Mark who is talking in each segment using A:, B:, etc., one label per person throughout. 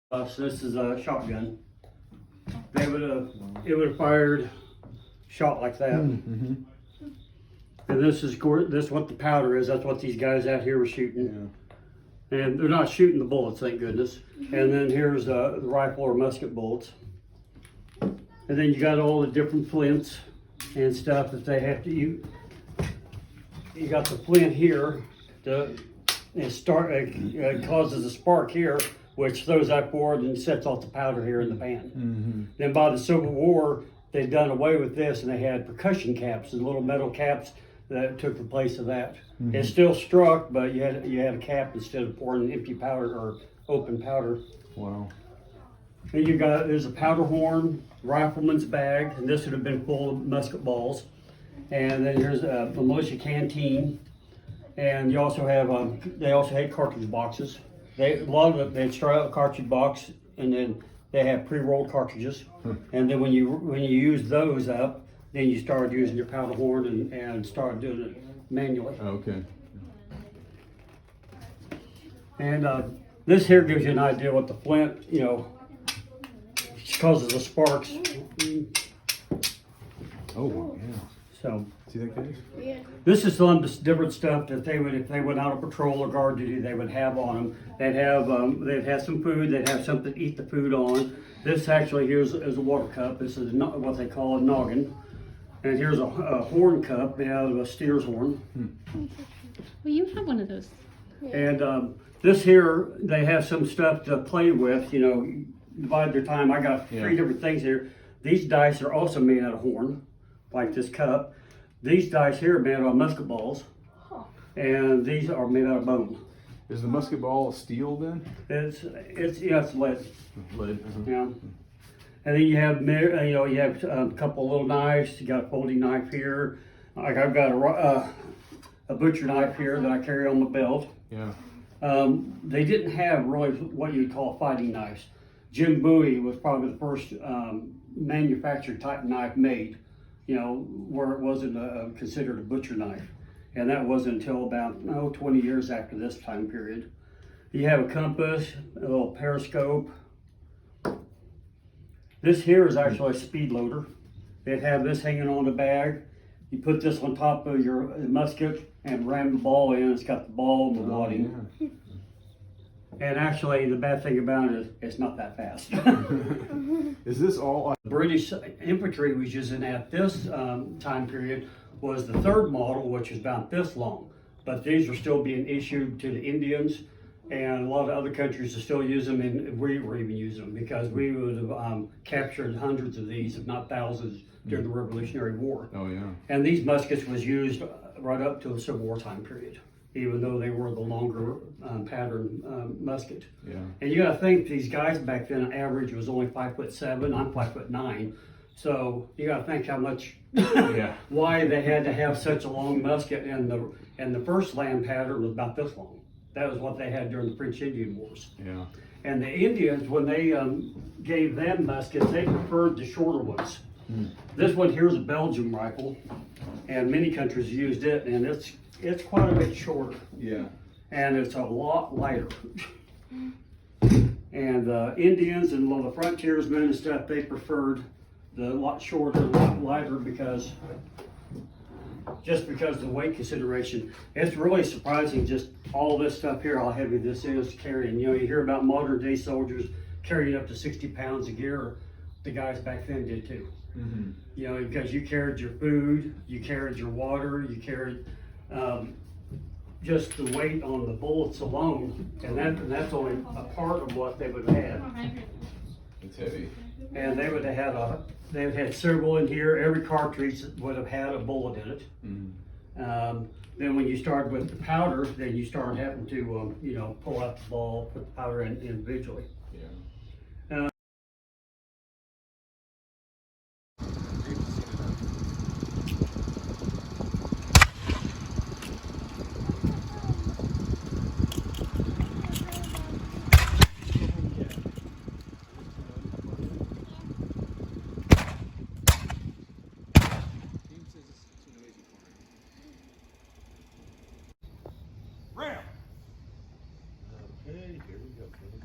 A: So this is a shotgun. It would have fired shot like that.
B: Mm-hmm.
A: And this is what the powder is. That's what these guys out here were shooting. Yeah. And they're not shooting the bullets, thank goodness. And then here's the rifle or musket bullets. And then you got all the different flints and stuff that they have to use. You got the flint here. It causes a spark here, which throws that forward and sets off the powder here in the pan.
B: Mm-hmm.
A: Then by the Civil War, they'd done away with this, and they had percussion caps and little metal caps that took the place of that. Mm-hmm. It still struck, but you had a cap instead of pouring empty powder or open powder.
B: Wow.
A: And there's a powder horn, rifleman's bag, and this would have been full of musket balls. And then here's a militia canteen, and you also have they also had cartridge boxes. A lot of it, they'd start out a cartridge box, and then they have pre-rolled cartridges. And then when you use those up, then you start using your powder horn and start doing it manually.
B: Okay.
A: And this here gives you an idea what the flint, causes the sparks.
B: Oh, yeah.
A: So.
B: See that, guys?
A: Yeah. This is some of the different stuff that if they went out on patrol or guard duty, they would have on them. They'd have some food. They'd have something to eat the food on. This actually here is a water cup. This is what they call a noggin. And here's a horn cup made out of a steer's horn.
C: Well, you have one of those.
A: And this here, they have some stuff to play with. Divide their time. I got three different things here. These dice are also made out of horn, like this cup. These dice here are made out of musket balls, and these are made out of bone.
B: Is the musket ball steel then?
A: It's lead.
B: Lead.
A: Yeah. And then you have a couple of little knives. You got a folding knife here. Like I've got a butcher knife here that I carry on my belt.
B: Yeah.
A: They didn't have really what you'd call fighting knives. Jim Bowie was probably the first manufactured type knife made. Where it wasn't considered a butcher knife. And that wasn't until about 20 years after this time period. You have a compass, a little periscope. This here is actually a speed loader. They'd have this hanging on the bag. You put this on top of your musket and ram the ball in. It's got the ball and the wadding. Yeah. And actually, the bad thing about it is it's not that fast.
B: Is this all?
A: British infantry was using at this time period was the third model, which is about this long. But these are still being issued to the Indians, and a lot of other countries are still using them, and we were even using them because we would have captured hundreds of these, if not thousands, during the Revolutionary War.
B: Oh yeah.
A: And these muskets was used right up to the Civil War time period, even though they were the longer pattern musket.
B: Yeah.
A: And you got to think these guys back then, average was only 5'7". I'm 5'9". So you got to think how much, why they had to have such a long musket. And the first land pattern was about this long. That was what they had during the French Indian Wars.
B: Yeah.
A: And the Indians, when they gave them muskets, they preferred the shorter ones. This one here is a Belgian rifle, and many countries used it, and it's quite a bit shorter.
B: Yeah.
A: And it's a lot lighter. And Indians and a lot of the frontiersmen and stuff, they preferred the lot shorter, lot lighter because of the weight consideration. It's really surprising just all this stuff here, how heavy this is carrying. You hear about modern day soldiers carrying up to 60 pounds of gear. The guys back then did too. Mm-hmm. Because you carried your food, you carried your water, you carried just the weight on the bullets alone, and that's only a part of what they would have had.
B: It's heavy.
A: And they would have had several in here. Every cartridge would have had a bullet in it. Then when you started with the powder, then you started having to pull out the ball, put the powder in individually.
B: Yeah.
D: Ram! Okay, here we go, buddy.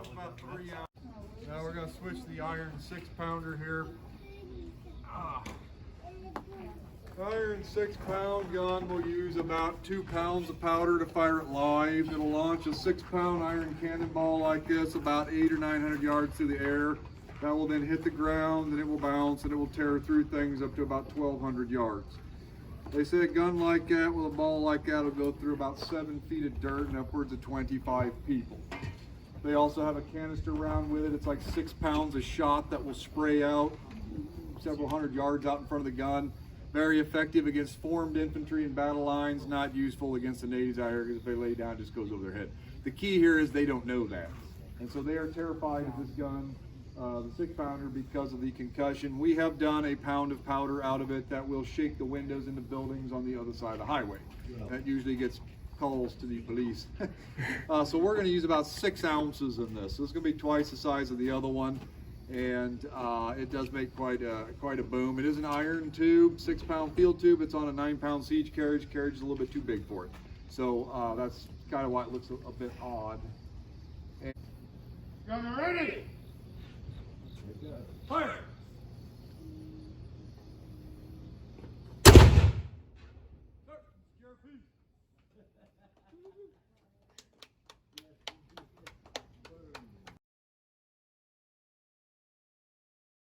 D: That's about 3 ounces. Now we're gonna switch the iron 6-pounder here. Iron 6-pound gun will use about 2 pounds of powder to fire it live. It'll launch a 6-pound iron cannonball like this about 800 or 900 yards through the air. That will then hit the ground, and it will bounce, and it will tear through things up to about 1,200 yards. They say a gun like that with a ball like that will go through about 7 feet of dirt and upwards of 25 people. They also have a canister round with it. It's like 6 pounds a shot that will spray out several hundred yards out in front of the gun. Very effective against formed infantry and battle lines, not useful against the natives out here because if they lay down, it just goes over their head. The key here is they don't know that. And so they are terrified of this gun, the 6-pounder, because of the concussion. We have done a pound of powder out of it that will shake the windows in the buildings on the other side of the highway. That usually gets calls to the police. So we're going to use about 6 ounces in this. This is going to be twice the size of the other one. And it does make quite a boom. It is an iron tube, 6-pound field tube. It's on a 9-pound Seige carriage. Carriage is a little bit too big for it. So that's kind of why it looks a bit odd. And gun ready! Fire!